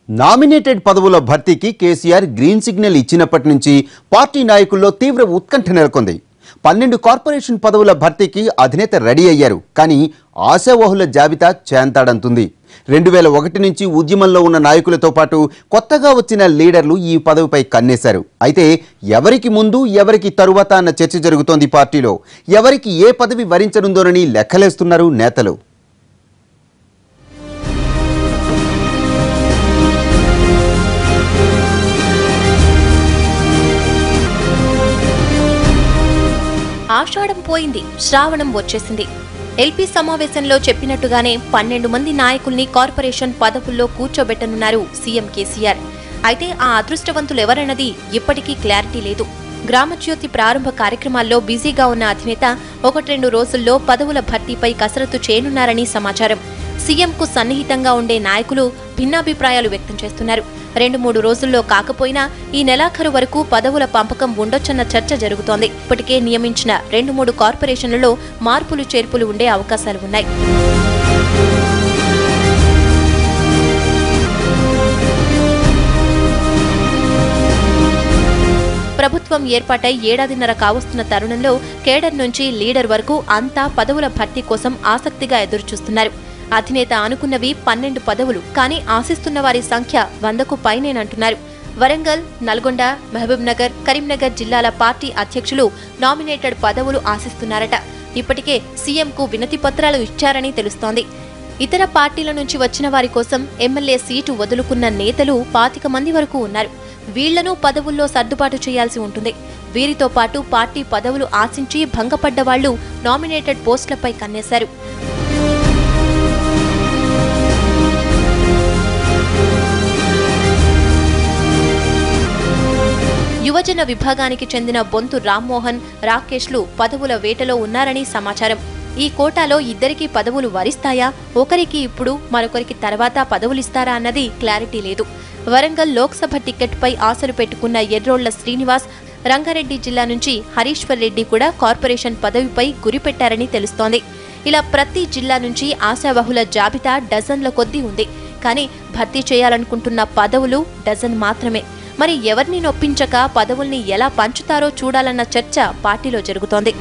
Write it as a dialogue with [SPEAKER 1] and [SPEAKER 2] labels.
[SPEAKER 1] Nominated పదవుల భర్తీకి KCR green signal ఇచ్చినప్పటి నుంచి పార్టీ నాయకుల్లో తీవ్ర ఉత్కంఠ నెలకొంది. 12 కార్పొరేషన్ పదవుల భర్తీకి అధినేత రెడీ అయ్యారు. కానీ ఆశావహుల జాబితా చేంతాడంతుంది. 2001 నుంచి ఉద్యమంలో ఉన్న నాయకులతో పాటు కొత్తగా వచ్చిన లీడర్లు ఈ పదవిపై కన్నేశారు. అయితే ఎవరికి ముందు ఎవరికి తరువాత అన్న చర్చ జరుగుతోంది పార్టీలో. ఎవరికి ఏ పదవి వరించనుందోనని లెక్కలేస్తున్నారు నేతలు.
[SPEAKER 2] ఆషాఢం పోయింది, శ్రావణం వచ్చేసింది. ఎల్పీ సమావేశంలో చెప్పినట్టుగానే 12 మంది నాయకుల్ని కార్పొరేషన్ పదవుల్లో కూర్చోబెట్టనున్నారు సీఎం కేసీఆర్. అయితే ఆ అదృష్టవంతులు ఎవరన్నది ఇప్పటికీ క్లారిటీ లేదు. గ్రామజ్యోతి ప్రారంభ కార్యక్రమాల్లో బిజీగా ఉన్న అధినేత 1-2 రోజుల్లో పదవుల భర్తీపై కసరత్తు చేయనున్నారని సమాచారం. సీఎంకు సన్నిహితంగా ఉండే నాయకులు భిన్నాభిప్రాయాలు వ్యక్తం చేస్తున్నారు. 2-3 రోజుల్లో కాకపోయినా ఈ నెలాఖరు వరకు పదవుల పంపకం ఉండొచ్చన్న చర్చ జరుగుతోంది. ఇప్పటికే నియమించిన 2-3 కార్పొరేషన్లలో మార్పులు చేర్పులు ఉండే అవకాశాలు ఉన్నాయి. ప్రభుత్వం ఏర్పాటై ఏడాదిన్నర కావస్తున్న తరుణంలో కేడర్ నుంచి లీడర్ వరకు అంతా పదవుల భర్తీ కోసం ఆసక్తిగా ఎదురుచూస్తున్నారు. అధినేత అనుకున్నవి 12 పదవులు, కానీ ఆశిస్తున్న వారి సంఖ్య 100కు పైనేనంటున్నారు. వరంగల్, నల్గొండ, మహబూబ్ నగర్, కరీంనగర్ జిల్లాల పార్టీ అధ్యక్షులు నామినేటెడ్ పదవులు ఆశిస్తున్నారట. ఇప్పటికే సీఎంకు వినతి పత్రాలు ఇచ్చారని తెలుస్తోంది. ఇతర పార్టీల నుంచి వచ్చిన వారి కోసం ఎమ్మెల్యే సీటు వదులుకున్న నేతలు 25 మంది వరకు ఉన్నారు. వీళ్లను పదవుల్లో సర్దుబాటు చేయాల్సి ఉంటుంది. వీరితో పాటు పార్టీ పదవులు ఆశించి భంగపడ్డ వాళ్లు నామినేటెడ్ పోస్టులపై కన్నేశారు. యువజన విభాగానికి చెందిన బొంతు రామ్మోహన్, రాకేష్లు పదవుల వేటలో ఉన్నారని సమాచారం. ఈ కోటాలో ఇద్దరికి పదవులు వరిస్తాయా, ఒకరికి ఇప్పుడు మరొకరికి తర్వాత పదవులిస్తారా అన్నది క్లారిటీ లేదు. వరంగల్ లోక్సభ టికెట్పై ఆశలు పెట్టుకున్న ఎర్రోళ్ల శ్రీనివాస్, రంగారెడ్డి జిల్లా నుంచి హరీశ్వర్ రెడ్డి కూడా కార్పొరేషన్ పదవిపై గురిపెట్టారని తెలుస్తోంది. ఇలా ప్రతి జిల్లా నుంచి ఆశావహుల జాబితా డజన్ల కొద్దీ ఉంది. కానీ భర్తీ చేయాలనుకుంటున్న పదవులు డజన్ మాత్రమే. మరి ఎవరిని నొప్పించక పదవుల్ని ఎలా పంచుతారో చూడాలన్న చర్చ పార్టీలో జరుగుతోంది.